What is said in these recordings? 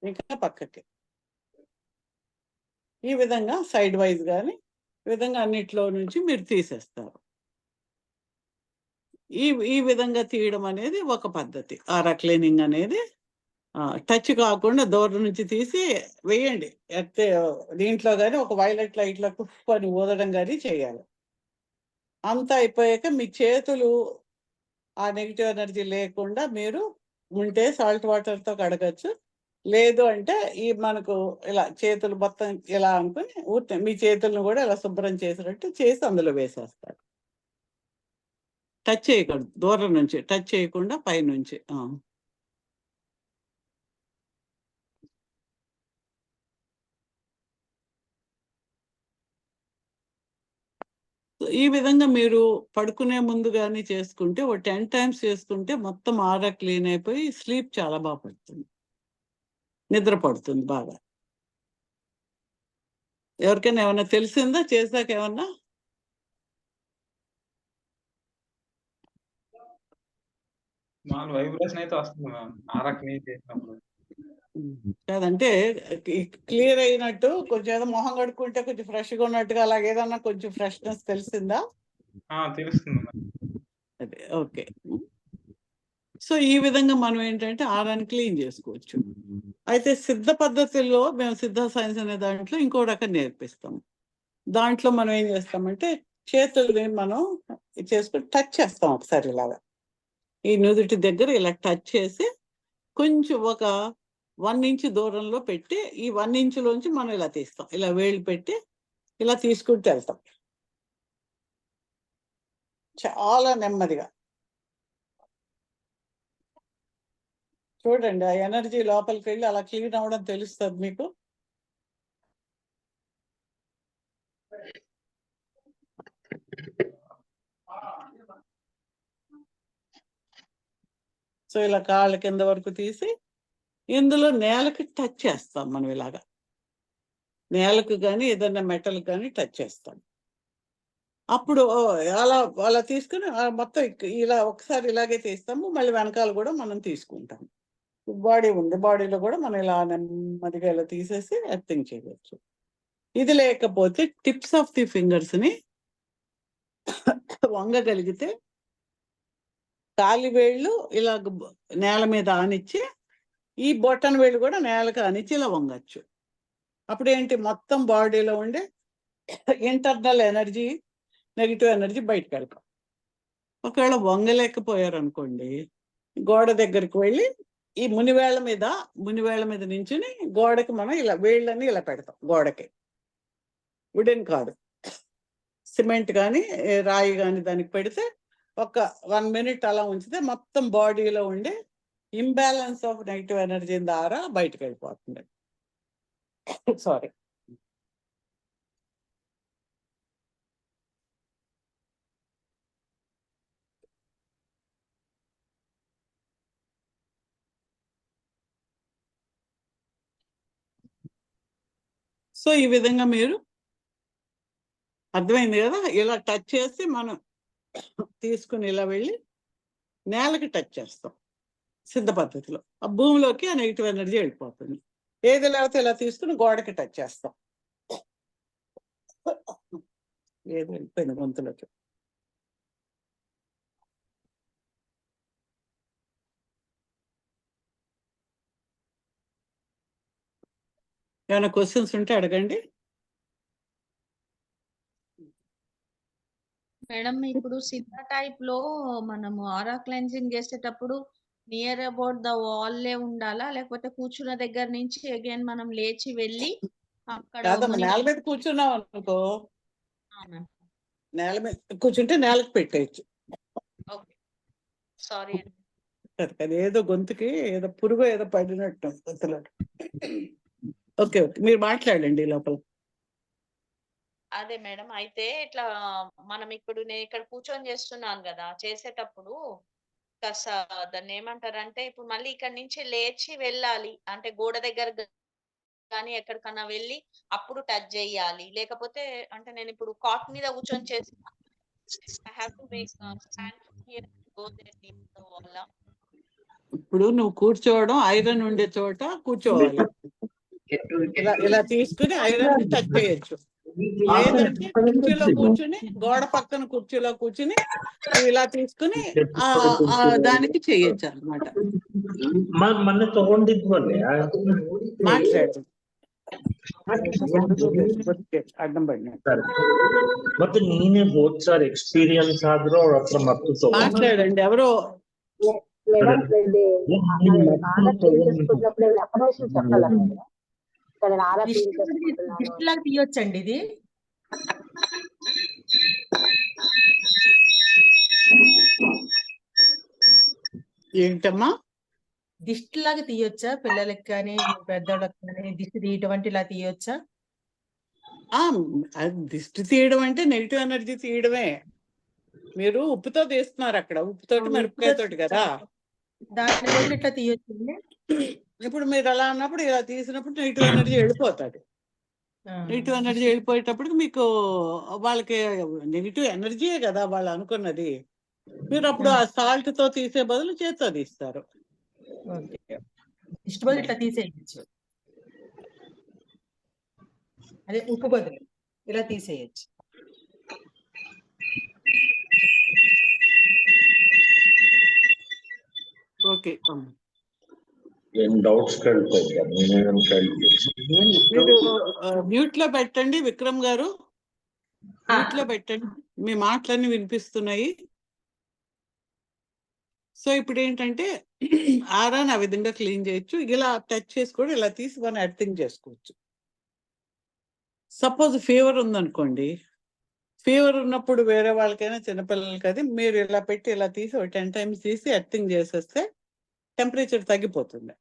ఇంకా పక్కకి. ఈ విధంగా సైడ్ వైజ్ కానీ ఈ విధంగా అన్నిట్లో నుంచి మీరు తీసేస్తారు. ఈ ఈ విధంగా తీయడం అనేది ఒక పద్ధతి. ఆరా క్లీనింగ్ అనేది టచ్ కాకుండా దూరం నుంచి తీసి వేయండి. ఎత్తే దీంట్లో కానీ ఒక వైలెట్ లైట్లో కుఫ్ అని ఊదడం కానీ చేయాలి. అంతా అయిపోయాక మీ చేతులు ఆ నెగిటివ్ ఎనర్జీ లేకుండా మీరు ఉంటే సాల్ట్ వాటర్తో కడగచ్చు. లేదు అంటే ఈ మనకు ఇలా చేతులు మొత్తం ఇలా అనుకుని ఊరికే మీ చేతులను కూడా ఇలా శుభ్రం చేసినట్టు చేసి అందులో వేసేస్తారు. టచ్ చేయకూడదు, దూరం నుంచి టచ్ చేయకుండా పైనుంచి. ఈ విధంగా మీరు పడుకునే ముందు కానీ చేసుకుంటే ఓ 10 టైమ్స్ చేసుకుంటే మొత్తం ఆరా క్లీన్ అయిపోయి స్లీప్ చాలా బాగా పడుతుంది, నిద్ర పడుతుంది బాగా. ఎవరికైనా ఏమన్నా తెలిసిందా చేశాక ఏమన్నా? వైబ్రేషన్ అయితే వస్తుంది మ్యామ్ ఆరా క్లీన్ చేసినప్పుడు. కాదంటే క్లియర్ అయినట్టు కొంచెం ఏదో మొహం కడుక్కుంటే కొంచెం ఫ్రెష్గా ఉన్నట్టుగా అలాగే ఏదన్నా కొంచెం ఫ్రెష్నెస్ తెలిసిందా? తెలుస్తుంది మ్యామ్. అదే ఓకే. సో ఈ విధంగా మనం ఏంటంటే ఆరాన్ని క్లీన్ చేసుకోవచ్చు. అయితే సిద్ధ పద్ధతుల్లో మేము సిద్ధ సైన్స్ అనే దాంట్లో ఇంకో రకం నేర్పిస్తాం. దాంట్లో మనం ఏం చేస్తామంటే చేతుల్ని మనం చేసుకుని టచ్ చేస్తాం ఒకసారి ఇలాగా ఈ నుదుటి దగ్గర ఇలా టచ్ చేసి కొంచెం ఒక 1 ఇంచ్ దూరంలో పెట్టి ఈ 1 ఇంచులోంచి మనం ఇలా తీస్తాం, ఇలా వేళ్ళు పెట్టి ఇలా తీసుకుంటూ వెళ్తాం చాలా నెమ్మదిగా. చూడండి ఆ ఎనర్జీ లోపలికి వెళ్ళి అలా క్లీన్ అవ్వడం తెలుస్తుంది మీకు. సో ఇలా కాళ్ళ కింద వరకు తీసి ఇందులో నేలకి టచ్ చేస్తాం మనం ఇలాగా, నేలకు కానీ ఏదైనా మెటల్ కానీ టచ్ చేస్తాం. అప్పుడు అలా అలా తీసుకుని మొత్తం ఇలా ఒకసారి ఇలాగే తీస్తాము, మళ్ళీ వెనకాల కూడా మనం తీసుకుంటాం. బాడీ ఉంది, బాడీలో కూడా మనం ఇలా నెమ్మదిగా ఇలా తీసేసి ఎర్తింగ్ చేయవచ్చు. ఇది లేకపోతే టిప్స్ ఆఫ్ ది ఫింగర్స్ని వంగగలిగితే కాలి వేళ్ళు ఇలా నేల మీద ఆనిచ్చి ఈ బొట్టన వేళ్ళు కూడా నేలకు ఆనిచ్చి ఇలా వంగచ్చు. అప్పుడేంటి మొత్తం బాడీలో ఉండే ఇంటర్నల్ ఎనర్జీ నెగిటివ్ ఎనర్జీ బయటకు వెళ్తాం. ఒకవేళ వంగలేకపోయారు అనుకోండి, గోడ దగ్గరికి వెళ్ళి ఈ మునివేళ్ల మీద నించుని గోడకి మనం ఇలా వేళ్ళని ఇలా పెడతాం. గోడకి వుడెన్ కాదు, సిమెంట్ కానీ రాయి కానీ దానికి పెడితే ఒక 1 మినిట్ అలా ఉంచితే మొత్తం బాడీలో ఉండే ఇంబ్యాలెన్స్ ఆఫ్ నెగిటివ్ ఎనర్జీ ద్వారా బయటకు వెళ్ళిపోతుంది. సారీ. సో ఈ విధంగా మీరు అర్థమైంది కదా, ఇలా టచ్ చేసి మనం తీసుకుని ఇలా వెళ్ళి నేలకి టచ్ చేస్తాం సిద్ధ పద్ధతిలో. ఆ భూమిలోకి ఆ నెగిటివ్ ఎనర్జీ వెళ్ళిపోతుంది. ఏది లేకపోతే ఇలా తీసుకుని గోడకి టచ్ చేస్తాం. ఏది వెళ్ళిపోయింది గొంతులోకి. ఏమైనా క్వశ్చన్స్ ఉంటే అడగండి. మేడం ఇప్పుడు సిద్ధ టైప్ లో మనము ఆరా క్లెన్సింగ్ చేసేటప్పుడు నియర్ అబౌట్ ద వాల్లే ఉండాలా, లేకపోతే కూర్చున్న దగ్గర నుంచి అగైన్ మనం లేచి వెళ్ళి అక్కడ నేల మీద కూర్చున్నాం అనుకో, నేల మీద కూర్చుంటే నేలకు పెట్టేయచ్చు. సారీ అది ఏదో గొంతుకి ఏదో పురుగు ఏదో పడినట్టు గొంతులో. ఓకే ఓకే, మీరు మాట్లాడండి లోపల. అదే మేడం, అయితే ఇట్లా మనం ఇప్పుడు నేను ఇక్కడ కూర్చొని చేస్తున్నాను కదా, చేసేటప్పుడు దాన్ని ఏమంటారంటే ఇప్పుడు మళ్ళీ ఇక్కడ నుంచి లేచి వెళ్ళాలి అంటే గోడ దగ్గర కానీ ఎక్కడికన్నా వెళ్ళి అప్పుడు టచ్ చేయాలి, లేకపోతే అంటే నేను ఇప్పుడు కాట్ మీద కూర్చొని చేసి I have to make stand here, go there, leave the wall. ఇప్పుడు నువ్వు కూర్చోవడం ఐరన్ ఉండే చోట కూర్చోవాలి. ఇలా తీసుకుని ఐరన్ ని టచ్ చేయొచ్చు. లేదంటే కుర్చీలో కూర్చుని గోడ పక్కన కుర్చీలో కూర్చుని నువ్వు ఇలా తీసుకుని దానికి చెయ్యొచ్చు అనమాట. ಮೊನ್ನೆ ತಗೊಂಡಿದ್ವಲ್ಲ మాట్లాడు అడ్డం పడిన ಮತ್ತೆ ನೀನೇ ಹೋದ್ ಸರ್ ಎಕ್ಸ್ಪೀರಿಯನ್ಸ್ ಆದ್ರೂ ಅವ್ರ ಹತ್ರ ಮದ್ದು ತಗೊಂಡು మాట్లాడండి. ఎవరో మేడం చేసుకున్నప్పుడు అప్లికేషన్ చెప్పాలా మేడం? నేను ఆరా దిష్టి లాగా తీయొచ్చండి ఇది. ఏంటమ్మా? దిష్టి లాగా తీయొచ్చా? పిల్లలకి కానీ పెద్దోళ్ళకి కానీ దిష్టి తీయటం అంటే ఇలా తీయొచ్చా? దిష్టి తీయడం అంటే నెగిటివ్ ఎనర్జీ తీయడమే. మీరు ఉప్పుతో తీస్తున్నారు అక్కడ, ఉప్పుతోటి మిరపకాయతోటి కదా. దాని బదులు ఇట్లా తీయొచ్చు. ఇప్పుడు మీరు అలా అన్నప్పుడు ఇలా తీసినప్పుడు నెగిటివ్ ఎనర్జీ వెళ్ళిపోతుంది. నెగిటివ్ ఎనర్జీ వెళ్ళిపోయేటప్పటికి మీకు వాళ్ళకి నెగిటివ్ ఎనర్జీయే కదా వాళ్ళు అనుకున్నది. మీరు అప్పుడు ఆ సాల్ట్ తో తీసే బదులు చేత్తో తీస్తారు. దిష్టి బదులు ఇట్లా తీసేయచ్చు. అదే ఉప్పు బదులు ఇలా తీసేయచ్చు. ఓకే. ఏం డౌట్స్ కేಳ್ತಾ ಇದ್ದೆ ನೀನೇನು మీరు మ్యూట్ లో పెట్టండి విక్రమ్ గారు, మ్యూట్ లో పెట్టండి. మీ మాటలన్నీ వినిపిస్తున్నాయి. సో ఇప్పుడు ఏంటంటే ఆరాని ఆ విధంగా క్లీన్ చేయొచ్చు. ఇలా టచ్ చేసి కూడా ఇలా తీసి మనం ఎర్తింగ్ చేసుకోవచ్చు. సపోజ్ ఫీవర్ ఉందనుకోండి, ఫీవర్ ఉన్నప్పుడు వేరే వాళ్ళకైనా చిన్నపిల్లలకి అది మీరు ఇలా పెట్టి ఇలా తీసి ఒక 10 times తీసి ఎర్తింగ్ చేసేస్తే టెంపరేచర్ తగ్గిపోతుంది.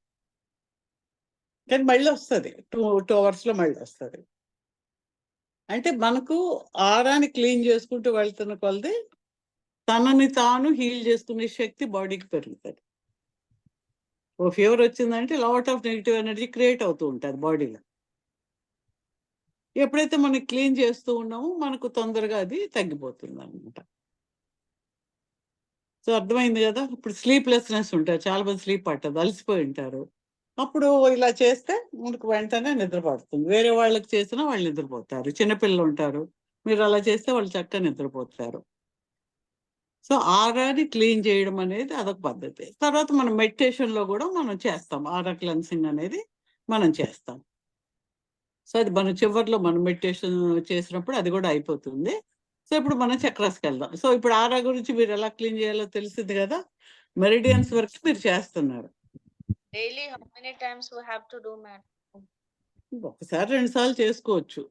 కానీ మళ్ళీ వస్తుంది, 2 hours లో మళ్ళీ వస్తుంది. అంటే మనకు ఆరాని క్లీన్ చేసుకుంటూ వెళ్తున్న కొలది తనని తాను హీల్ చేసుకునే శక్తి బాడీకి పెరుగుతుంది. ఓ ఫీవర్ వచ్చిందంటే lot of negative energy create అవుతూ ఉంటుంది బాడీలో. ఎప్పుడైతే మనం క్లీన్ చేస్తూ ఉన్నామో మనకు తొందరగా అది తగ్గిపోతుంది అనమాట. సో అర్థమైంది కదా. ఇప్పుడు స్లీప్లెస్నెస్ ఉంటారు, చాలా మంది స్లీప్ పట్టదు, అలసిపోయి ఉంటారు. అప్పుడు ఇలా చేస్తే మనకు వెంటనే నిద్ర పడుతుంది. వేరే వాళ్ళకి చేసినా వాళ్ళు నిద్రపోతారు. చిన్నపిల్లలు ఉంటారు, మీరు అలా చేస్తే వాళ్ళు చక్కగా నిద్రపోతారు. సో ఆరాని క్లీన్ చేయడం అనేది అదొక పద్ధతి. తర్వాత మనం మెడిటేషన్లో కూడా మనం చేస్తాం, ఆరా క్లెన్సింగ్ అనేది మనం చేస్తాం. సో అది మనం చివరిలో మనం మెడిటేషన్ చేసినప్పుడు అది కూడా అయిపోతుంది. సో ఇప్పుడు మనం చక్రాస్కి వెళ్దాం. సో ఇప్పుడు ఆరా గురించి మీరు ఎలా క్లీన్ చేయాలో తెలిసింది కదా. మెరిడియన్స్ వరకు మీరు చేస్తున్నారు. Daily, how many times we have to do, madam? ఒకసారి 2 సార్లు చేసుకోవచ్చు.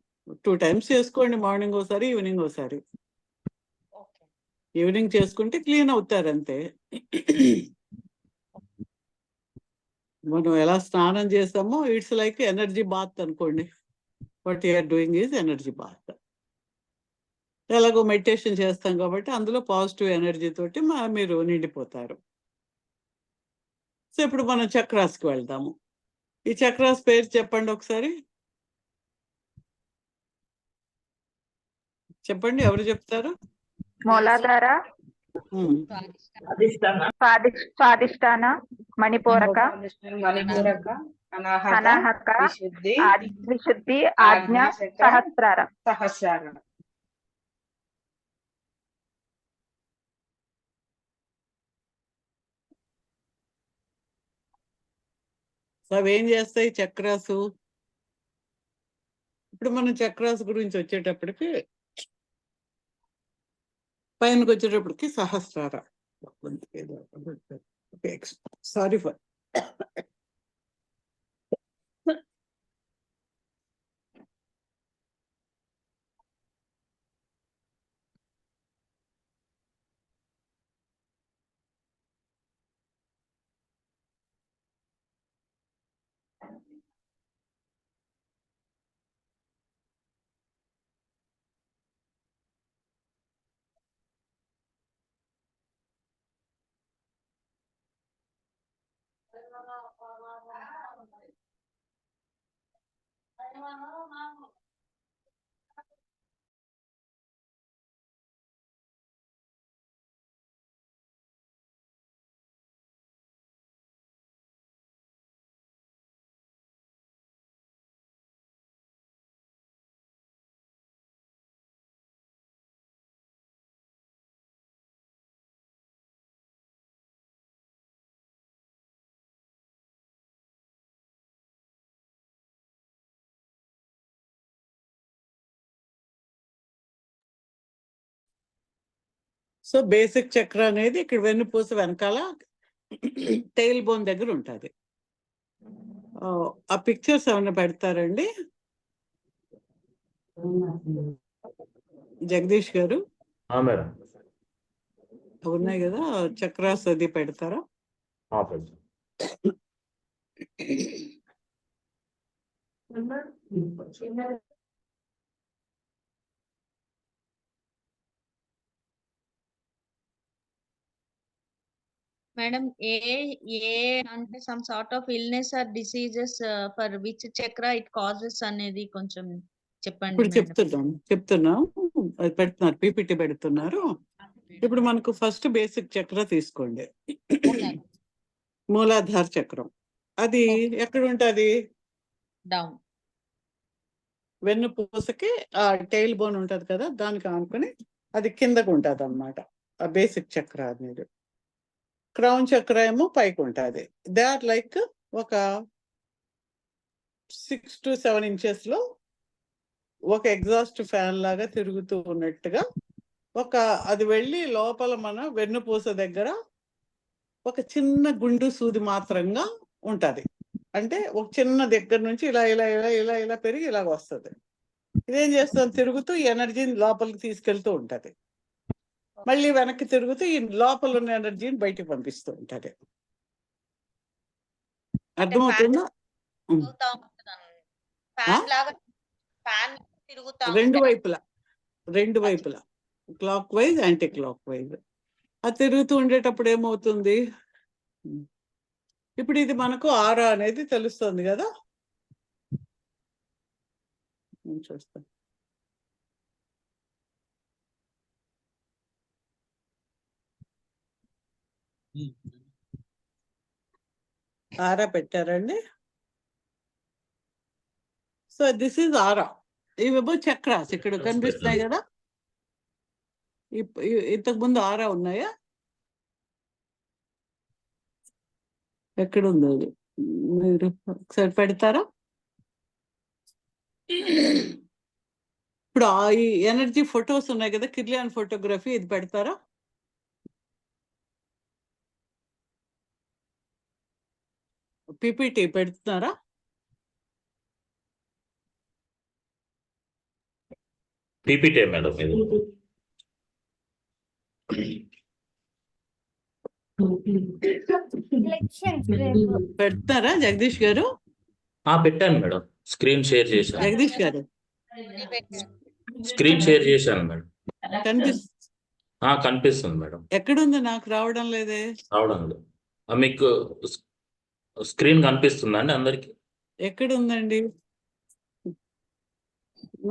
2 times చేసుకోండి, మార్నింగ్ ఒకసారి ఈవినింగ్ ఒకసారి. Okay. ఈవినింగ్ చేసుకుంటే క్లీన్ అవుతారు అంతే. మనం ఎలా స్నానం చేస్తామో ఇట్స్ లైక్ ఎనర్జీ బాత్ అనుకోండి. What you're doing is energy bath. ఎలాగో మెడిటేషన్ చేస్తాం కాబట్టి అందులో పాజిటివ్ ఎనర్జీ తోటి మీరు నిండిపోతారు. సో ఇప్పుడు మనం చక్రాస్కి వెళ్దాము. ఈ చక్రాస్ పేరు చెప్పండి ఒకసారి. చెప్పండి, ఎవరు చెప్తారు? మూలాధార, స్వాదిష్టాన, మణిపూరక, అనాహక, విశుద్ధి, ఆజ్ఞ, సహస్రార. సో అవేం చేస్తాయి చక్రాసు? ఇప్పుడు మనం చక్రాసు గురించి వచ్చేటప్పటికి పైనకి వచ్చేటప్పటికి సహస్రార. సారీ ఫర్ సో బేసిక్ చక్ర అనేది ఇక్కడ వెన్నుపూస వెనకాల టెయిల్ బోన్ దగ్గర ఉంటుంది. ఆ పిక్చర్స్ ఏమైనా పెడతారండి జగదీష్ గారు? మేడం ఉన్నాయి కదా, చక్రాస్ అది పెడతారా? మేడం ఏ అంటే some sort of illness are diseases for which చక్ర ఇట్ కాజెస్ అనేది కొంచెం చెప్పండి ఇప్పుడు మేడం. చెప్తున్నాం అది పెడుతున్నారు, పీపీటీ పెడుతున్నారు. ఇప్పుడు మనకు ఫస్ట్ బేసిక్ చక్ర తీసుకోండి, మూలాధార చక్రం. అది ఎక్కడ ఉంటుంది? డౌన్ వెన్నుపూసకి ఆ టెయిల్ బోన్ ఉంటది కదా, దానికి ఆనుకొని అది కిందకు ఉంటుంది అన్నమాట ఆ బేసిక్ చక్ర అనేది. క్రౌన్ చక్ర ఏమో పైకి ఉంటుంది. దే ఆర్ లైక్ ఒక 6 to 7 inches లో ఒక ఎగ్జాస్ట్ ఫ్యాన్ లాగా తిరుగుతూ ఉన్నట్టుగా అది వెళ్ళి లోపల మన వెన్నుపూస దగ్గర ఒక చిన్న గుండు సూది మాత్రంగా ఉంటది. అంటే ఒక చిన్న దగ్గర నుంచి ఇలా ఇలా ఇలా ఇలా ఇలా పెరిగి ఇలాగ వస్తుంది. ఇదేం చేస్తుంది? తిరుగుతూ ఈ ఎనర్జీని లోపలికి తీసుకెళ్తూ ఉంటది. మళ్ళీ వెనక్కి తిరుగుతూ ఈ లోపల ఉన్న ఎనర్జీని బయటికి పంపిస్తూ ఉంటది. అర్థమవుతుందా? రెండు వైపులా clock wise anti clock wise అది తిరుగుతూ ఉండేటప్పుడు ఏమవుతుంది? ఇప్పుడు ఇది మనకు ఆరా అనేది తెలుస్తుంది కదా. చూస్తాను, ఆరా పెట్టారండి. సో దిస్ ఈజ్ ఆరా. ఇవేమో చక్రాస్ ఇక్కడ కనిపిస్తున్నాయి కదా. ఇంతకు ముందు ఆరా ఉన్నాయా? ఎక్కడుంది అది? మీరు ఒకసారి పెడతారా? ఇప్పుడు ఈ ఎనర్జీ ఫొటోస్ ఉన్నాయి కదా, కిర్లియన్ ఫోటోగ్రఫీ, ఇది పెడతారా? పీపీటీ పెడుతున్నారా? పీపీటీ మేడం ఇది. పెడతారా జగదీష్ గారు? పెట్టాను మేడం, స్క్రీన్ షేర్ చేశాను. జగదీష్ గారు స్క్రీన్ షేర్ చేశాను మేడం. కనిపిస్తుంది కనిపిస్తుంది మేడం. ఎక్కడుంది? నాకు రావడం లేదే. రావడం లేదు. మీకు స్క్రీన్ కనిపిస్తుందండి అందరికి? ఎక్కడుందండి?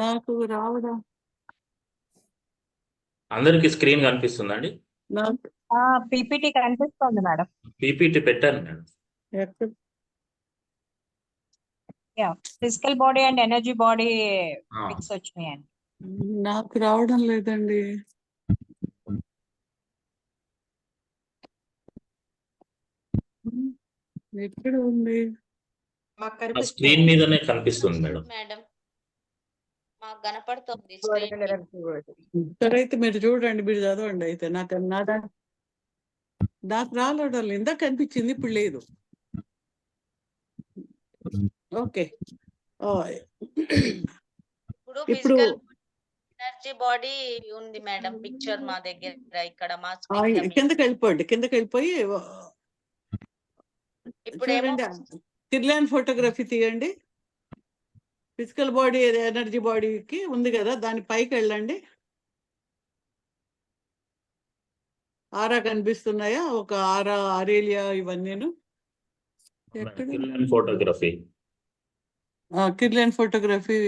నాకు రావడం. అందరికి స్క్రీన్ కనిపిస్తుందండి? నాకు పీపీటీ కనిపిస్తుంది మేడం. పీపీటీ పెట్టాను మేడం. ఎక్కడ? Physical body and energy body pics వచ్చినాయండి. నాకు రావడం లేదండి. ఎక్కడ ఉంది? స్క్రీన్ మీదనే కనిపిస్తుంది మేడం. మేడం మాకు కనపడుతుంది. అయితే మీరు చూడండి, మీరు చదవండి. అయితే నాకు రావడం లేదు. ఇందాక కనిపించింది, ఇప్పుడు లేదు. ఓకే. ఇప్పుడు ఎనర్జీ బాడీ ఉంది మేడం, పిక్చర్ మా దగ్గర ఇక్కడ మా కిందకి వెళ్ళిపోయి ఇప్పుడేమో కిర్లియన్ ఫోటోగ్రఫీ తీయండి. ఫిజికల్ బాడీ ఎనర్జీ బాడీకి ఉంది కదా, దాని పైకి వెళ్ళండి. ఆరా కనిపిస్తున్నాయా? ఒక ఆరా, ఆరేలియా, ఇవన్నీను. ఫోటోగ్రఫీ, కిర్లియన్ ఫోటోగ్రఫీ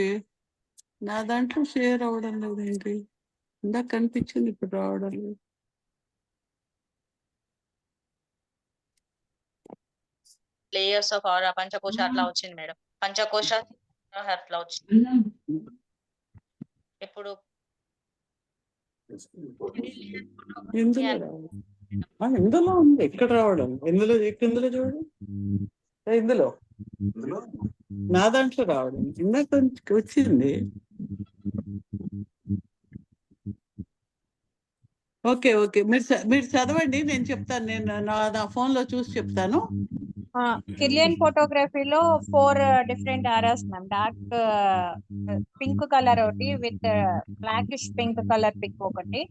నా దాంట్లో షేర్ అవ్వడం లేదేంటి? ఇందాక కనిపించింది, ఇప్పుడు రావడం లేదు. లేయర్స్ ఆఫ్ ఆరా, పంచకోశ అట్లా వచ్చింది మేడం. పంచకోశ అట్లా వచ్చింది. ఇప్పుడు ఇందులో ఉంది, ఎక్కడ రావడం? ఇందులో చూడండి, ఇందులో నా దాంట్లో రావడం. ఇందాక వచ్చింది. ఓకే ఓకే మీరు చదవండి, నేను చెప్తాను. నేను నా ఫోన్ లో చూసి చెప్తాను. కిర్లియన్ ఫోటోగ్రఫీలో 4 different auras ma'am. Dark pink colour ఒకటి, with blackish pink colour pic ఒకటి,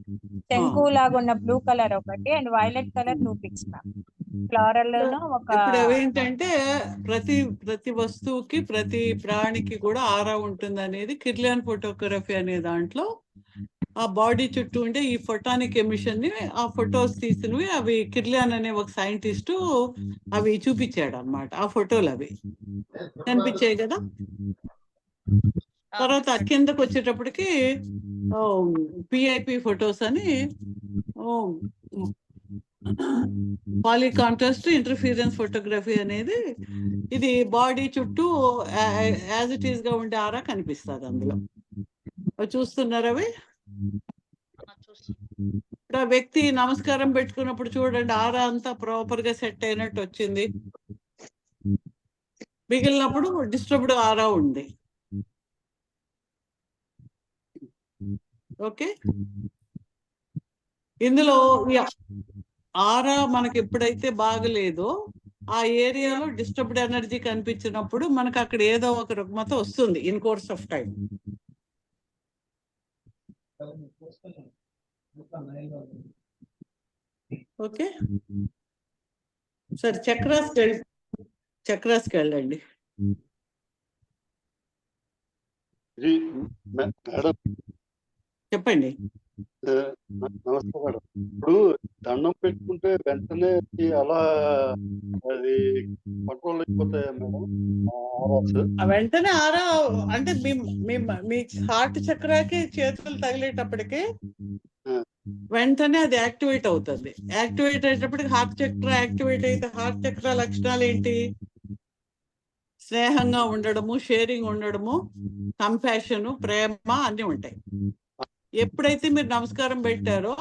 శంకు లాగా ఉన్న బ్లూ కలర్ ఒకటి, and violet colour 2 pics ma'am. Floral ఒక ఇప్పుడు అవేంటంటే ప్రతి వస్తువుకి ప్రతి ప్రాణికి కూడా ఆరా ఉంటుంది అనేది కిర్లియన్ ఫోటోగ్రఫీ అనే దాంట్లో ఆ బాడీ చుట్టూ ఉండే ఈ ఫోటానిక్ ఎమిషన్ ని, ఆ ఫొటోస్ తీసినవి అవి కిర్లియన్ అనే ఒక సైంటిస్టు అవి చూపించాడు అన్నమాట. ఆ ఫోటోలు అవి కనిపించాయి కదా. తర్వాత కిందకు వచ్చేటప్పటికి పిఐపి ఫొటోస్ అని పాలీ కాంట్రాస్ట్ ఇంటర్ఫీరెన్స్ ఫోటోగ్రఫీ అనేది, ఇది బాడీ చుట్టూ యాజ్ ఇట్ ఈస్ గా ఉండే ఆరా కనిపిస్తుంది అందులో. చూస్తున్నారు అవి. ఇప్పుడు ఆ వ్యక్తి నమస్కారం పెట్టుకున్నప్పుడు చూడండి, ఆరా అంతా ప్రాపర్ గా సెట్ అయినట్టు వచ్చింది. మిగిలినప్పుడు డిస్టర్బ్డ్ ఆరా ఉంది. ఓకే, ఇందులో ఆరా మనకి ఎప్పుడైతే బాగలేదో ఆ ఏరియాలో డిస్టర్బ్డ్ ఎనర్జీ కనిపించినప్పుడు మనకు అక్కడ ఏదో ఒక రుగ్మత వస్తుంది in course of time. Okay, సరే చక్రాస్కి వెళ్ళండి. మేడం చెప్పండి. నమస్తే మేడం. ఇప్పుడు దండం పెట్టుకుంటే వెంటనే అలా అది కంట్రోల్ అయిపోతాయా మేడం? వెంటనే ఆరా అంటే మీ హార్ట్ చక్రాకి చేతులు తగిలేటప్పటికి వెంటనే అది యాక్టివేట్ అవుతుంది. యాక్టివేట్ అయ్యేటప్పటికి హార్ట్ చక్ర యాక్టివేట్ అయితే హార్ట్ చక్ర లక్షణాలు ఏంటి? స్నేహంగా ఉండడము, షేరింగ్ ఉండడము, కంపాషన్, ప్రేమ అన్ని ఉంటాయి. ఎప్పుడైతే మీరు నమస్కారం పెట్టారో